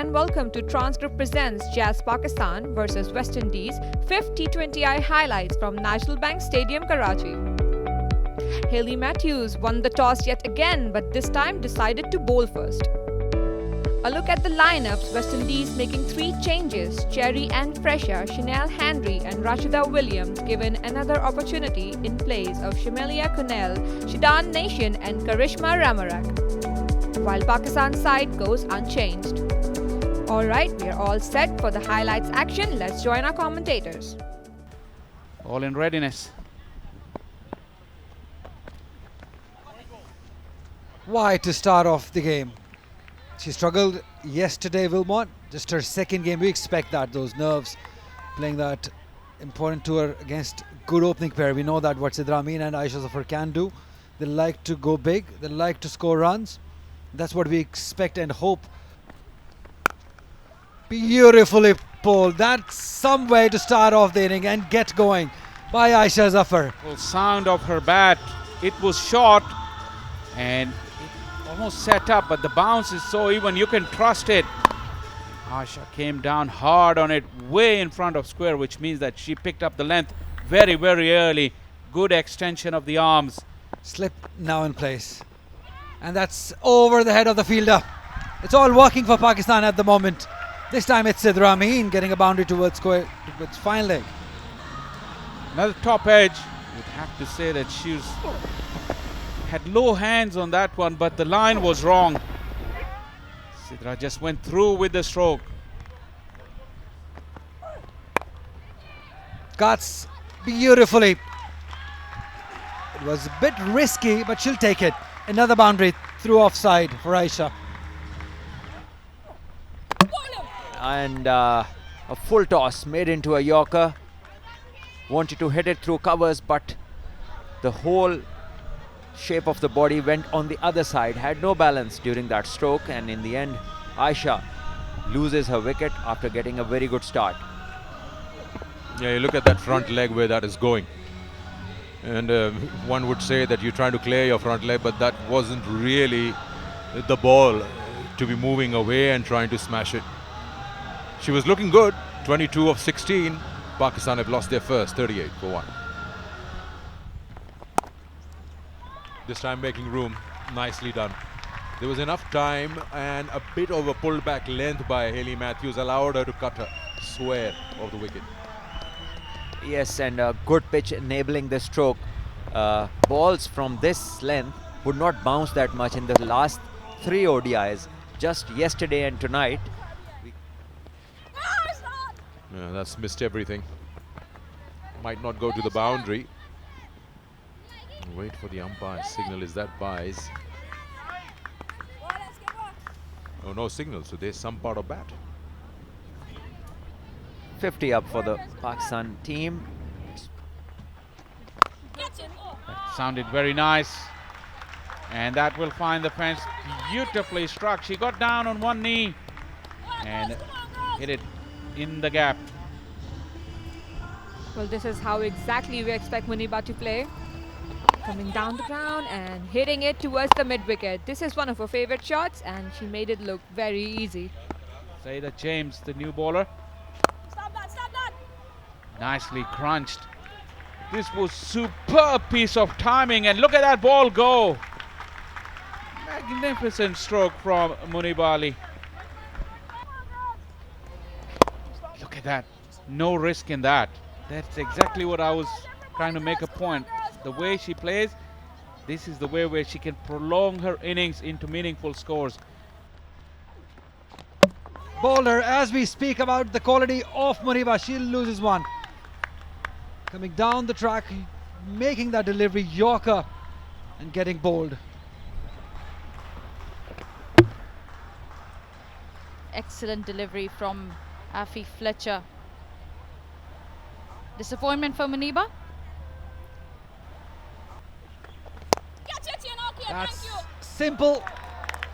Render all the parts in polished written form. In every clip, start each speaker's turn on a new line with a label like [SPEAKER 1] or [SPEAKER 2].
[SPEAKER 1] and welcome to Transcript Presents Jazz Pakistan vs West Indies 5th T20I highlights from National Bank Stadium, Karachi. Hayley Matthews won the toss yet again, but this time decided to bowl first. A look at the lineups: West Indies making 3 changes, Cherry and Fresha, Chanel Henry and Rashida Williams given another opportunity in place of Shamelia Kunnell, Shidan Nation and Karishma Ramarak, while Pakistan's side goes unchanged. Alright, we are all set for the highlights action. Let's join our commentators.
[SPEAKER 2] All in readiness.
[SPEAKER 3] Why to start off the game? She struggled yesterday, Wilmot. Just her second game. We expect that, those nerves, playing that important tour against good opening pair. We know that what Sidra Amin and Aisha Zafar can do. They like to go big. They like to score runs. That's what we expect and hope. Beautifully pulled. That's some way to start off the inning and get going by Aisha Zafar.
[SPEAKER 2] Well, sound of her bat. It was short and almost set up, but the bounce is so even, you can trust it. Aisha came down hard on it, way in front of square, which means that she picked up the length very, very early. Good extension of the arms.
[SPEAKER 3] Slip now in place. And that's over the head of the fielder. It's all working for Pakistan at the moment. This time it's Sidra Amin getting a boundary towards square, towards fine leg.
[SPEAKER 2] Another top edge. You'd have to say that she's had low hands on that one, but the line was wrong. Sidra just went through with the stroke.
[SPEAKER 3] Cuts beautifully. It was a bit risky, but she'll take it. Another boundary through offside for Aisha.
[SPEAKER 4] And a full toss made into a Yorker. Wanted to hit it through covers, but the whole shape of the body went on the other side, had no balance during that stroke, and in the end Aisha loses her wicket after getting a very good start.
[SPEAKER 5] Yeah, you look at that front leg where that is going, and one would say that you're trying to clear your front leg, but that wasn't really the ball to be moving away and trying to smash it. She was looking good. 22 of 16. Pakistan have lost their first, 38 for 1. This time making room, nicely done. There was enough time, and a bit of a pulled back length by Hayley Matthews allowed her to cut her square of the wicket.
[SPEAKER 4] Yes, and a good pitch enabling the stroke. Balls from this length would not bounce that much in the last 3 ODIs, just yesterday and tonight.
[SPEAKER 5] Yeah, that's missed everything. Might not go to the boundary. Wait for the umpire's signal. Is that buys? Oh, no signal, so there's some part of bat.
[SPEAKER 4] 50 up for the Pakistan team.
[SPEAKER 2] That sounded very nice, and that will find the fence. Beautifully struck. She got down on one knee and hit it in the gap.
[SPEAKER 1] Well, this is how exactly we expect Muniba to play. Coming down the ground and hitting it towards the mid-wicket. This is one of her favorite shots, and she made it look very easy.
[SPEAKER 2] Saida James, the new bowler.
[SPEAKER 6] Stop that.
[SPEAKER 2] Nicely crunched. This was superb piece of timing, and look at that ball go. Magnificent stroke from Munibali. Look at that. No risk in that. That's exactly what I was trying to make a point. The way she plays, this is the way where she can prolong her innings into meaningful scores.
[SPEAKER 3] Bowler, as we speak about the quality of Muniba, she loses one. Coming down the track, making that delivery, Yorker, and getting bowled.
[SPEAKER 6] Excellent delivery from Afi Fletcher. Disappointment for Muniba.
[SPEAKER 3] That's simple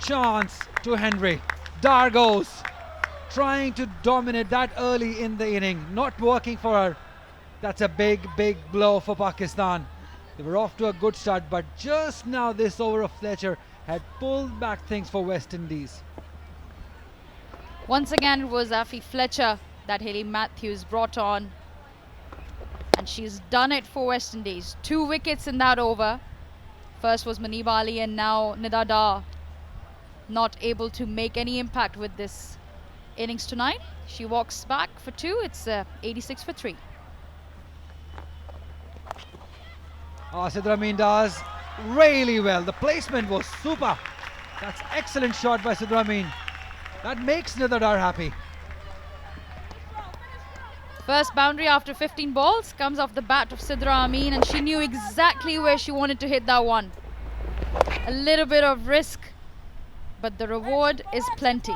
[SPEAKER 3] chance to Henry. Dargos trying to dominate that early in the inning, not working for her. That's a big, big blow for Pakistan. They were off to a good start, but just now this over of Fletcher had pulled back things for West Indies.
[SPEAKER 6] Once again, it was Afi Fletcher that Hayley Matthews brought on. And she's done it for West Indies. 2 wickets in that over. First was Maniba Ali and now Nida Dar not able to make any impact with this innings tonight. She walks back for 2. It's 86 for 3.
[SPEAKER 3] Sidra Amin does really well. The placement was super. That's excellent shot by Sidra Amin. That makes Nida Dar happy.
[SPEAKER 6] First boundary after 15 balls comes off the bat of Sidra Amin, and she knew exactly where she wanted to hit that one. A little bit of risk, but the reward is plenty.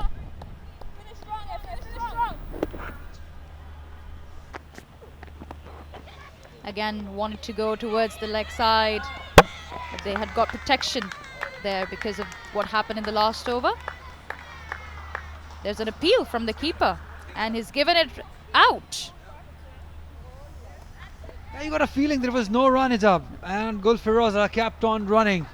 [SPEAKER 6] Again, wanted to go towards the leg side, but they had got protection there because of what happened in the last over. There's an appeal from the keeper, and he's given it out.
[SPEAKER 3] Yeah, you got a feeling there was no run up, and Gul Firoza kept on running.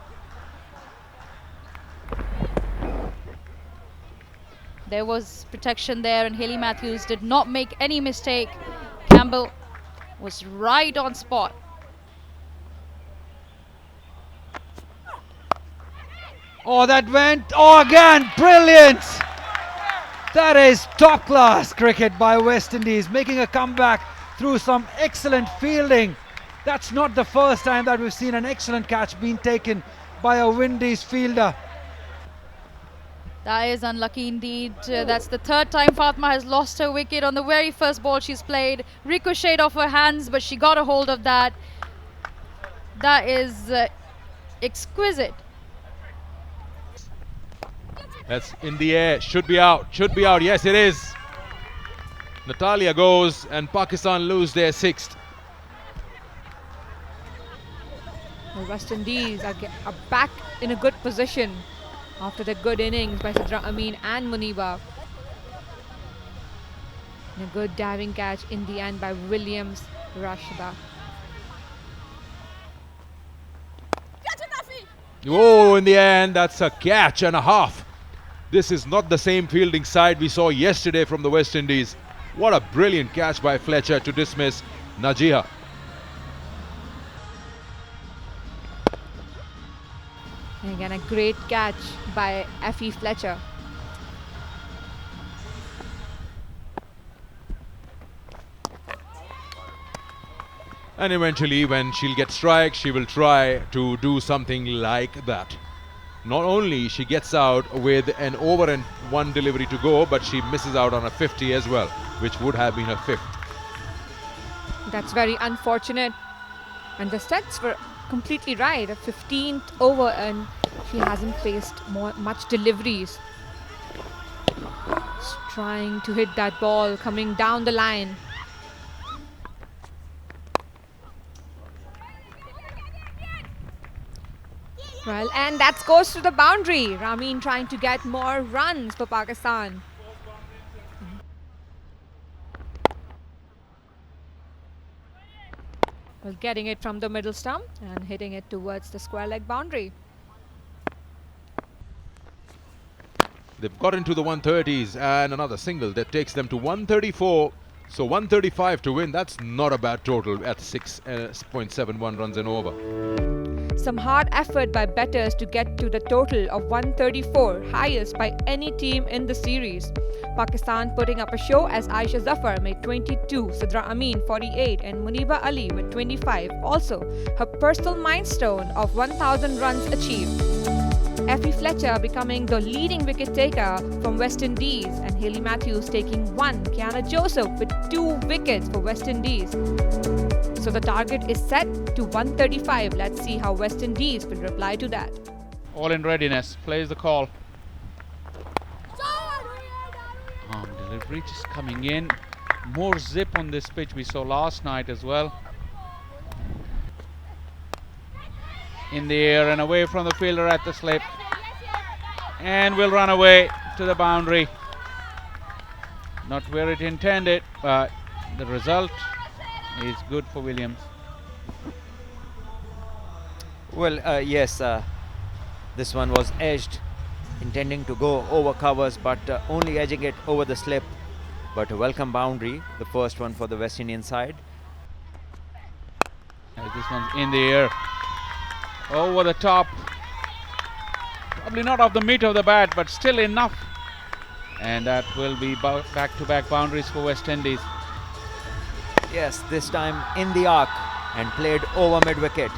[SPEAKER 6] There was protection there, and Hayley Matthews did not make any mistake. Campbell was right on spot.
[SPEAKER 3] Oh, that went, oh again, brilliant! That is top class cricket by West Indies, making a comeback through some excellent fielding. That's not the first time that we've seen an excellent catch being taken by a Windies fielder.
[SPEAKER 6] That is unlucky indeed. That's the 3rd time Fatma has lost her wicket. On the very first ball she's played, ricocheted off her hands, but she got a hold of that. That is exquisite.
[SPEAKER 5] That's in the air, should be out, yes it is. Natalia goes and Pakistan lose their 6th.
[SPEAKER 1] The West Indies are back in a good position after the good innings by Sidra Amin and Muniba. And a good diving catch in the end by Williams Rashida.
[SPEAKER 5] Oh, in the end, that's a catch and a half. This is not the same fielding side we saw yesterday from the West Indies. What a brilliant catch by Fletcher to dismiss Najiha.
[SPEAKER 1] And again, a great catch by Effie Fletcher.
[SPEAKER 5] And eventually, when she'll get strike, she will try to do something like that. Not only she gets out with an over and 1 delivery to go, but she misses out on a 50 as well, which would have been her 5th.
[SPEAKER 1] That's very unfortunate. And the stats were completely right. A 15th over, and she hasn't faced much deliveries. Just trying to hit that ball coming down the line. Well, and that goes to the boundary. Ramin trying to get more runs for Pakistan. Well, getting it from the middle stump and hitting it towards the square leg boundary.
[SPEAKER 5] They've got into the 130s and another single that takes them to 134. So 135 to win. That's not a bad total at 6.71 runs and over.
[SPEAKER 1] Some hard effort by batters to get to the total of 134, highest by any team in the series. Pakistan putting up a show as Aisha Zafar made 22, Sidra Amin 48 and Muniba Ali with 25. Also, her personal milestone of 1,000 runs achieved. Effie Fletcher becoming the leading wicket taker from West Indies and Hayley Matthews taking 1. Kiana Joseph with 2 wickets for West Indies. So the target is set to 135. Let's see how West Indies will reply to that.
[SPEAKER 2] All in readiness. Plays the call. Arm delivery just coming in. More zip on this pitch we saw last night as well. In the air and away from the fielder at the slip. And will run away to the boundary. Not where it intended, but the result is good for Williams.
[SPEAKER 4] Well, yes, this one was edged intending to go over covers, but only edging it over the slip. But a welcome boundary, the first one for the West Indian side.
[SPEAKER 2] As this one's in the air, over the top. Probably not off the meat of the bat, but still enough. And that will be back-to-back boundaries for West Indies.
[SPEAKER 4] Yes, this time in the arc and played over mid-wicket.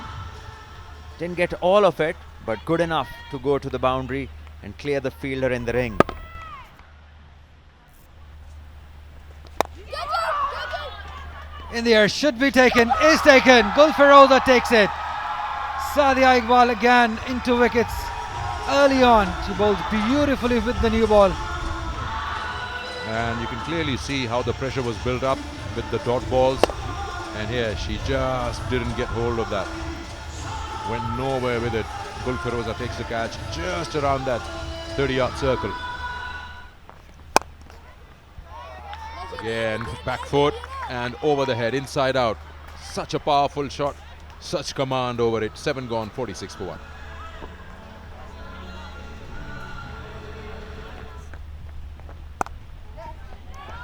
[SPEAKER 4] Didn't get all of it, but good enough to go to the boundary and clear the fielder in the ring.
[SPEAKER 3] In the air, should be taken, is taken. Gul Feroza takes it. Sadia Iqbal again into wickets early on. She bowled beautifully with the new ball.
[SPEAKER 5] And you can clearly see how the pressure was built up with the dot balls. And here she just didn't get hold of that. Went nowhere with it. Gul Feroza takes the catch just around that 30-yard circle. Again, back foot and over the head, inside out. Such a powerful shot, such command over it. 7 gone, 46 for 1.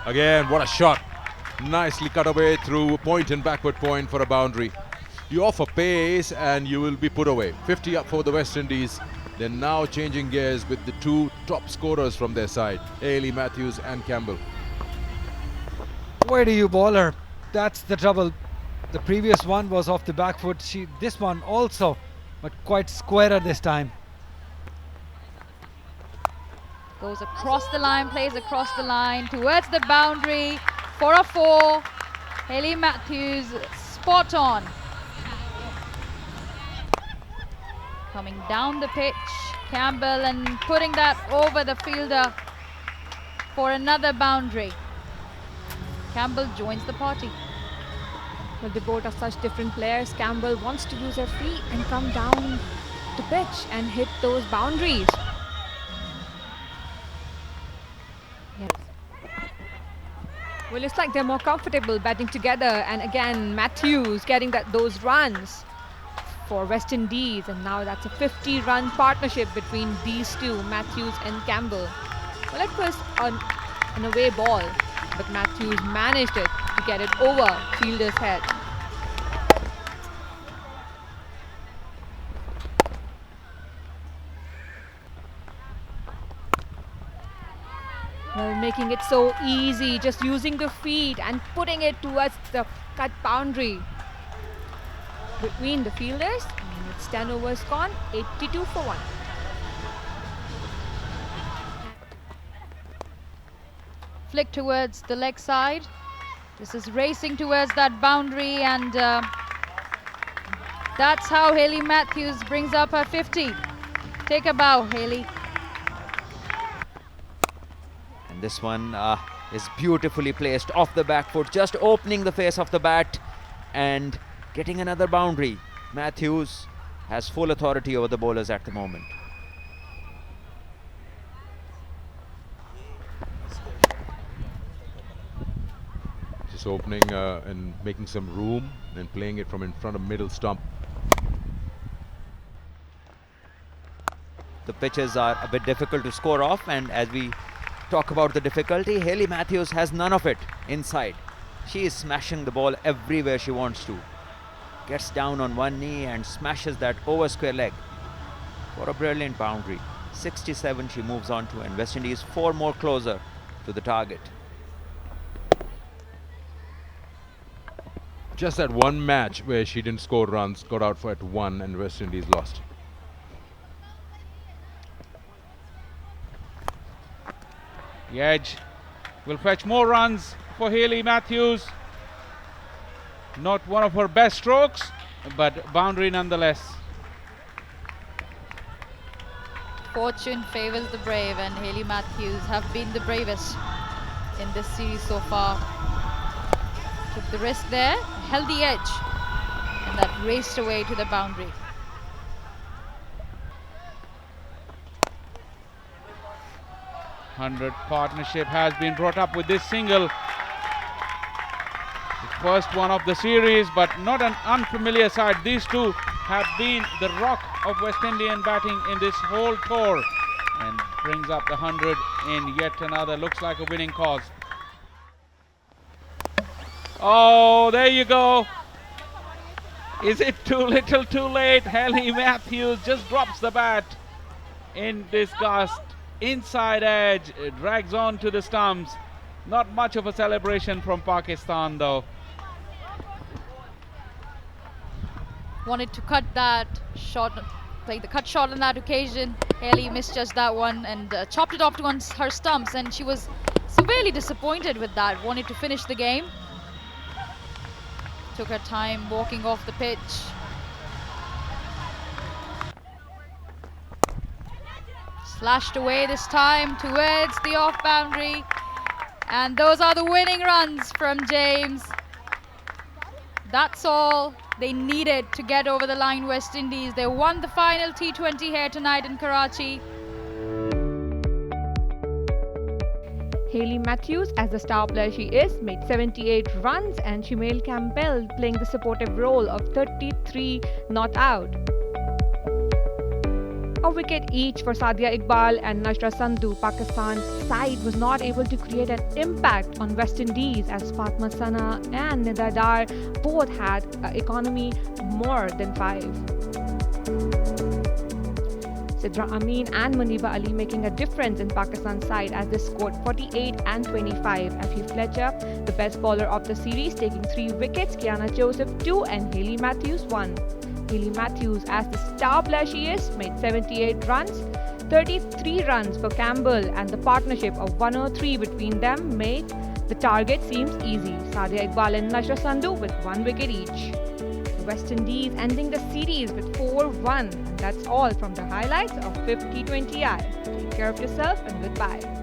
[SPEAKER 5] Again, what a shot. Nicely cut away through point and backward point for a boundary. You offer pace and you will be put away. 50 up for the West Indies. They're now changing gears with the two top scorers from their side, Hayley Matthews and Campbell.
[SPEAKER 3] Where do you bowl her? That's the trouble. The previous one was off the back foot. This one also, but quite squarer this time.
[SPEAKER 6] Goes across the line, plays across the line towards the boundary for a 4. Hayley Matthews spot on. Coming down the pitch, Campbell, and putting that over the fielder for another boundary. Campbell joins the party.
[SPEAKER 1] Well, they both are such different players. Campbell wants to use her feet and come down the pitch and hit those boundaries. Yes. Well, looks like they're more comfortable batting together, and again Matthews getting those runs for West Indies, and now that's a 50-run partnership between these two, Matthews and Campbell. Well, it was an away ball, but Matthews managed it to get it over fielder's head. Well, making it so easy, just using the feet and putting it towards the cut boundary between the fielders. And it's 10 overs gone, 82 for 1.
[SPEAKER 6] Flick towards the leg side. This is racing towards that boundary, and that's how Hayley Matthews brings up her 50. Take a bow, Hayley.
[SPEAKER 4] And this one is beautifully placed off the back foot, just opening the face of the bat and getting another boundary. Matthews has full authority over the bowlers at the moment.
[SPEAKER 5] Just opening and making some room and playing it from in front of middle stump.
[SPEAKER 4] The pitches are a bit difficult to score off, and as we talk about the difficulty, Hayley Matthews has none of it inside. She is smashing the ball everywhere she wants to. Gets down on one knee and smashes that over square leg for a brilliant boundary. 67 she moves on to, and West Indies 4 more closer to the target.
[SPEAKER 5] Just that one match where she didn't score runs, got out for at 1 and West Indies lost.
[SPEAKER 2] The edge will fetch more runs for Hayley Matthews. Not one of her best strokes, but boundary nonetheless.
[SPEAKER 6] Fortune favors the brave, and Hayley Matthews have been the bravest in this series so far. Took the risk there, held the edge, and that raced away to the boundary.
[SPEAKER 2] #100 partnership has been brought up with this single. The first one of the series, but not an unfamiliar side. These two have been the rock of West Indian batting in this whole tour, and brings up the 100 in yet another, looks like a winning cause. Oh, there you go. Is it too little too late? Haley Matthews just drops the bat in disgust. Inside edge, it drags on to the stumps. Not much of a celebration from Pakistan though.
[SPEAKER 6] Wanted to cut that shot, play the cut shot on that occasion. Haley misjudged that one and chopped it off to her stumps, and she was severely disappointed with that. Wanted to finish the game. Took her time walking off the pitch. Slashed away this time towards the off boundary. And those are the winning runs from James. That's all they needed to get over the line, West Indies. They won the final T20 here tonight in Karachi.
[SPEAKER 1] Haley Matthews, as the star player she is, made 78 runs, and Shimail Campbell playing the supportive role of 33 not out. A wicket each for Sadia Iqbal and Nashra Sandhu. Pakistan's side was not able to create an impact on West Indies, as Fatma Sana and Nida Dar both had economy more than 5. Sidra Amin and Muniba Ali making a difference in Pakistan's side as they scored 48 and 25. Effie Fletcher, the best bowler of the series, taking 3 wickets, Kiana Joseph 2 and Haley Matthews 1. Haley Matthews, as the star player she is, made 78 runs. 33 runs for Campbell, and the partnership of 103 between them made the target seems easy. Sadia Iqbal and Nashra Sandhu with 1 wicket each. West Indies ending the series with 4-1. And that's all from the highlights of 5th T20I. Take care of yourself and goodbye.